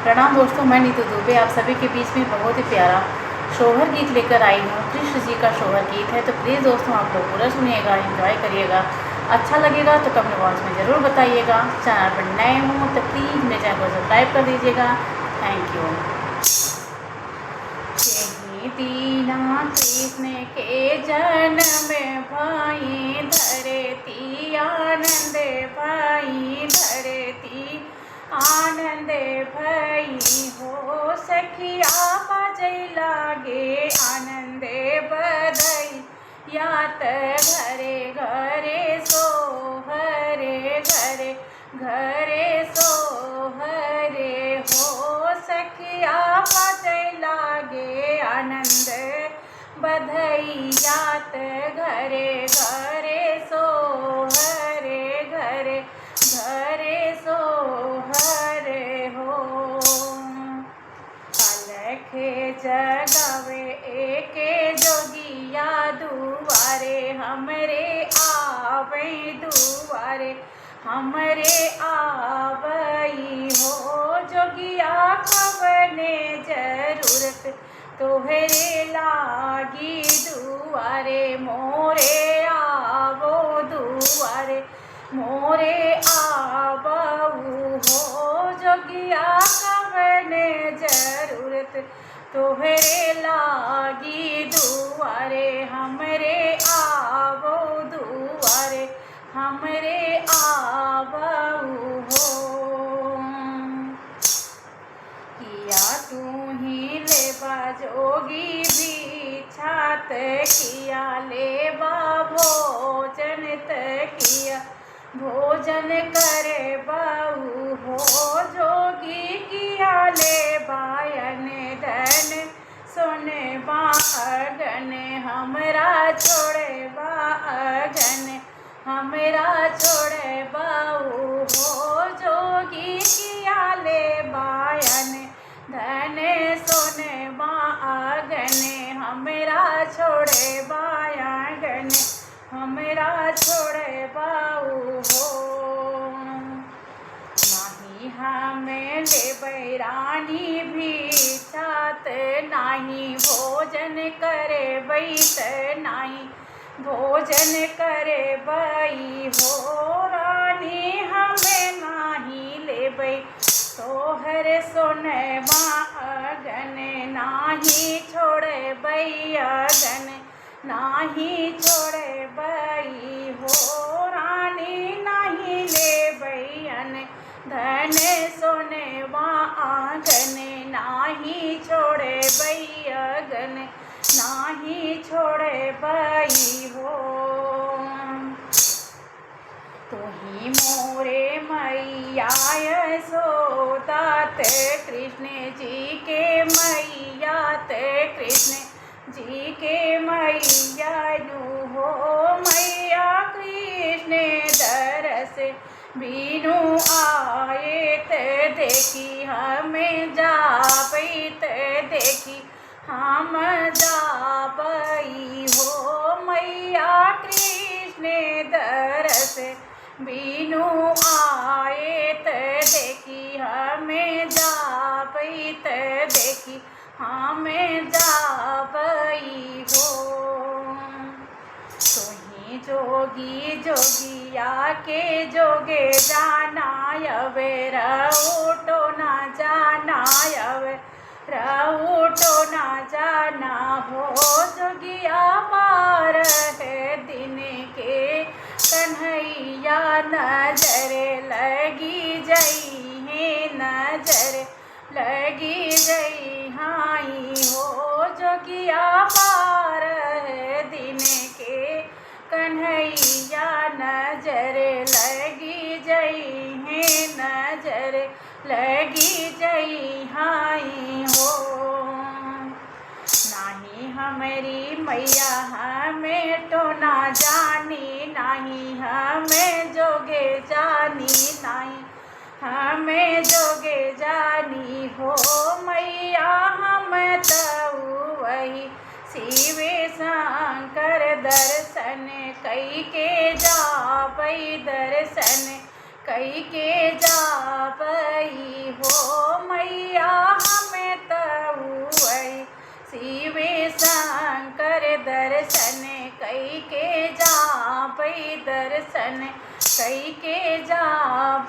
प्रणाम दोस्तों, मैं नीतू दुबे आप सभी के बीच में बहुत ही प्यारा शोहर गीत लेकर आई हूँ। कृष्ण जी का शोहर गीत है, तो प्लीज़ दोस्तों आप लोग पूरा सुनिएगा, एंजॉय करिएगा। अच्छा लगेगा तो कमेंट बॉक्स में ज़रूर बताइएगा। चैनल पर नए हों तो प्लीज़ मेरे चैनल को सब्सक्राइब कर दीजिएगा। Thank you. दीना कृष्ण के जन्म भाई धरती आनंद भाई धरती आनंद भई हो सखिया बजै लागे आनंद बधई यात घरे घरे सोहरे घरे घरे सोहरे हो सखिया बजै लागे आनंद बधई यात घरे घरे सोहरे घरे घरे सोहरे हो। अलख जगावे एके जोगिया दुआरे हमरे आवे दुआरे हमरे आवई हो जोगिया कवने जरूरत तोहरे लागी दुआरे मोरे आवो दुआरे मोरे आवऊ हो जोगिया कवने जरूरत तोहरे लागी दुआरे हमरे आवो दुआरे हमरे आवऊ हो। किया तू ही लेबा जोगी भी छात किया लेबा भोजन किया भोजन करे बाऊ हो जोगी किया ले बायन धन सोने बागन हमरा छोड़े बागन हमरा छोड़े बाऊ हो जोगी किया ले बायन धन सोने बागन हमरा छोड़े बायगन हमरा छोड़े बाऊ हो। नाही हमें ले रानी भी छात नाही भोजन करे बैत नाही भोजन करे बई हो रानी हमें नाही ले तोहर सोने बागन नाही छोड़े बैगन नाही छोड़े बई हो रानी नाही ले बैन धन सोने बागन नाही छोड़े बैगन नाही छोड़े बई हो। तुही मोरे मैया यशोदात कृष्ण जी के मैयात कृष्ण जी के मैया नु हो मैया कृष्ण दरस बीनु आयत देखी हमें जापैत देखी हम जापई हो मैया कृष्ण दरस बीनु आयत देखी हमें जापैत देखी हमें जापई हो। तुही जोगी जोगिया के जोगे जाना यवे रउटो ना जाना यवे रउटो ना जाना हो जोगिया पार है दिन के कन्हैया नजर लगी जई है नजर लगी जई हाई हो जोगिया पार है दिन के कन्हैया नजर लगी जई है नजर लगी जई हाई हो। नाही हमारी मैया हमें तो ना जानी नहीं हमें जोगे जानी नहीं हमें जोगे जानी हो मैया हम तो वही शिवे शंकर दर्शन कई के जापई दर्शन कई के जापई हो मैया शिवे शंकर दर्शन कई के जाबै दर्शन कई के जाबै